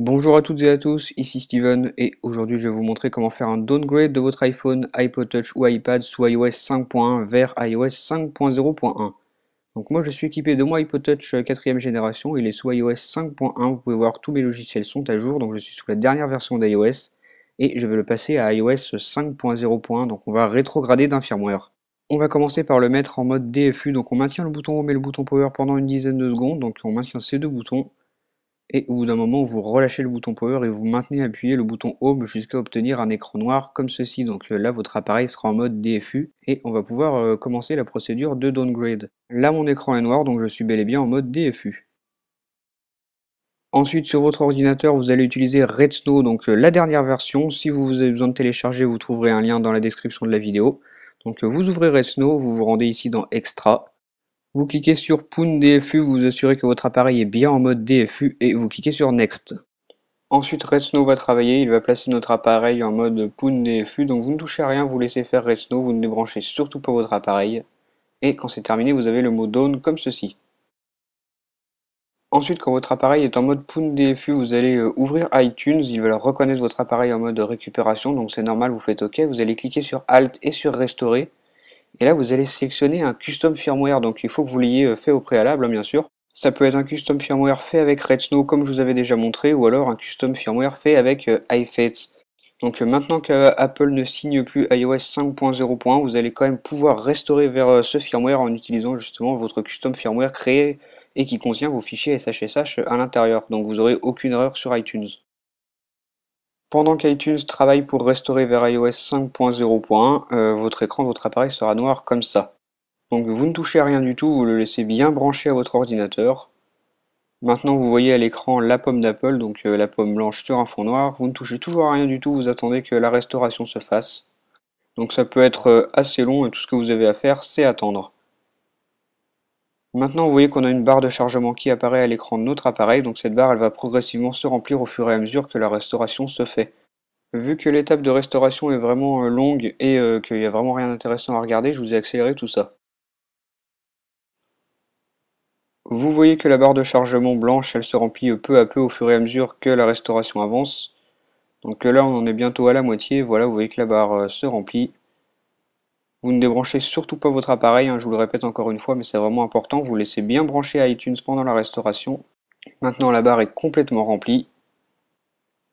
Bonjour à toutes et à tous, ici Steven et aujourd'hui je vais vous montrer comment faire un downgrade de votre iPhone, iPod Touch ou iPad sous iOS 5.1 vers iOS 5.0.1. Donc moi je suis équipé de mon iPod Touch 4ème génération, il est sous iOS 5.1, vous pouvez voir tous mes logiciels sont à jour, donc je suis sous la dernière version d'iOS et je vais le passer à iOS 5.0.1, donc on va rétrograder d'un firmware. On va commencer par le mettre en mode DFU, donc on maintient le bouton Home et le bouton Power pendant une dizaine de secondes, donc on maintient ces deux boutons. Et au bout d'un moment, vous relâchez le bouton Power et vous maintenez appuyé le bouton Home jusqu'à obtenir un écran noir comme ceci. Donc là, votre appareil sera en mode DFU et on va pouvoir commencer la procédure de downgrade. Là, mon écran est noir, donc je suis bel et bien en mode DFU. Ensuite, sur votre ordinateur, vous allez utiliser Redsn donc la dernière version. Si vous avez besoin de télécharger, vous trouverez un lien dans la description de la vidéo. Donc vous ouvrez Redsn, vous vous rendez ici dans Extra. Vous cliquez sur Poon DFU, vous vous assurez que votre appareil est bien en mode DFU et vous cliquez sur Next. Ensuite Redsn va travailler, il va placer notre appareil en mode Poon DFU, donc vous ne touchez à rien, vous laissez faire Redsn, vous ne débranchez surtout pas votre appareil. Et quand c'est terminé, vous avez le mot Down comme ceci. Ensuite, quand votre appareil est en mode Poon DFU, vous allez ouvrir iTunes, il va reconnaître votre appareil en mode récupération, donc c'est normal, vous faites OK, vous allez cliquer sur Alt et sur Restaurer. Et là, vous allez sélectionner un custom firmware, donc il faut que vous l'ayez fait au préalable, hein, bien sûr. Ça peut être un custom firmware fait avec Redsn comme je vous avais déjà montré, ou alors un custom firmware fait avec iFates. Donc maintenant qu'Apple ne signe plus iOS 5.0.1, vous allez quand même pouvoir restaurer vers ce firmware en utilisant justement votre custom firmware créé et qui contient vos fichiers SHSH à l'intérieur. Donc vous n'aurez aucune erreur sur iTunes. Pendant qu'iTunes travaille pour restaurer vers iOS 5.0.1, votre écran de votre appareil sera noir comme ça. Donc vous ne touchez à rien du tout, vous le laissez bien branché à votre ordinateur. Maintenant vous voyez à l'écran la pomme d'Apple, donc la pomme blanche sur un fond noir. Vous ne touchez toujours à rien du tout, vous attendez que la restauration se fasse. Donc ça peut être assez long et tout ce que vous avez à faire c'est attendre. Maintenant vous voyez qu'on a une barre de chargement qui apparaît à l'écran de notre appareil, donc cette barre elle va progressivement se remplir au fur et à mesure que la restauration se fait. Vu que l'étape de restauration est vraiment longue et qu'il n'y a vraiment rien d'intéressant à regarder, je vous ai accéléré tout ça. Vous voyez que la barre de chargement blanche, elle se remplit peu à peu au fur et à mesure que la restauration avance. Donc là, on en est bientôt à la moitié. Voilà, vous voyez que la barre se remplit. Vous ne débranchez surtout pas votre appareil, hein, je vous le répète encore une fois, mais c'est vraiment important. Vous laissez bien brancher iTunes pendant la restauration. Maintenant, la barre est complètement remplie.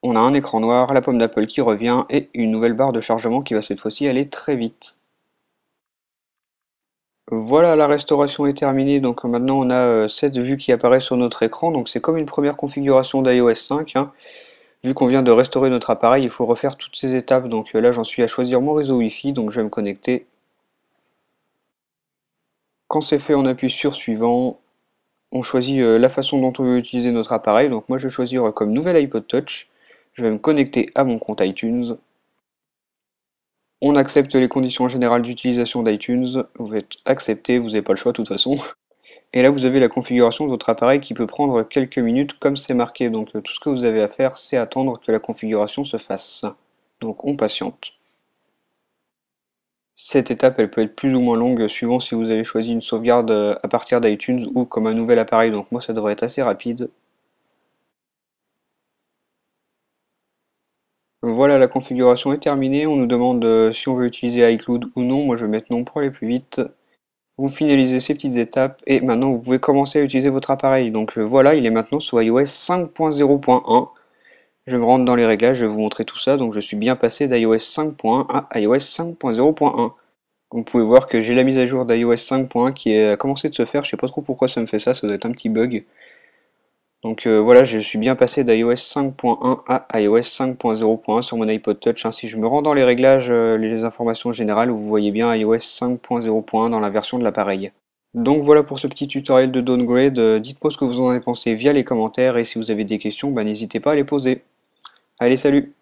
On a un écran noir, la pomme d'Apple qui revient et une nouvelle barre de chargement qui va cette fois-ci aller très vite. Voilà, la restauration est terminée, donc maintenant on a cette vue qui apparaît sur notre écran, donc c'est comme une première configuration d'iOS 5, hein. Vu qu'on vient de restaurer notre appareil, il faut refaire toutes ces étapes, donc là j'en suis à choisir mon réseau Wi-Fi, donc je vais me connecter. Quand c'est fait, on appuie sur suivant, on choisit la façon dont on veut utiliser notre appareil, donc moi je vais choisir comme nouvel iPod Touch, je vais me connecter à mon compte iTunes. On accepte les conditions générales d'utilisation d'iTunes, vous faites accepter, vous n'avez pas le choix de toute façon. Et là vous avez la configuration de votre appareil qui peut prendre quelques minutes comme c'est marqué, donc tout ce que vous avez à faire c'est attendre que la configuration se fasse. Donc on patiente. Cette étape elle peut être plus ou moins longue suivant si vous avez choisi une sauvegarde à partir d'iTunes ou comme un nouvel appareil, donc moi ça devrait être assez rapide. Voilà, la configuration est terminée, on nous demande si on veut utiliser iCloud ou non, moi je vais mettre non pour aller plus vite. Vous finalisez ces petites étapes et maintenant vous pouvez commencer à utiliser votre appareil. Donc voilà, il est maintenant sous iOS 5.0.1. Je me rentre dans les réglages, je vais vous montrer tout ça. Donc je suis bien passé d'iOS 5.1 à iOS 5.0.1. Vous pouvez voir que j'ai la mise à jour d'iOS 5.1 qui a commencé de se faire. Je sais pas trop pourquoi ça me fait ça doit être un petit bug. Donc voilà, je suis bien passé d'iOS 5.1 à iOS 5.0.1 sur mon iPod Touch. Si je me rends dans les réglages, les informations générales, vous voyez bien iOS 5.0.1 dans la version de l'appareil. Donc voilà pour ce petit tutoriel de downgrade. Dites-moi ce que vous en avez pensé via les commentaires et si vous avez des questions, n'hésitez pas à les poser. Allez, salut!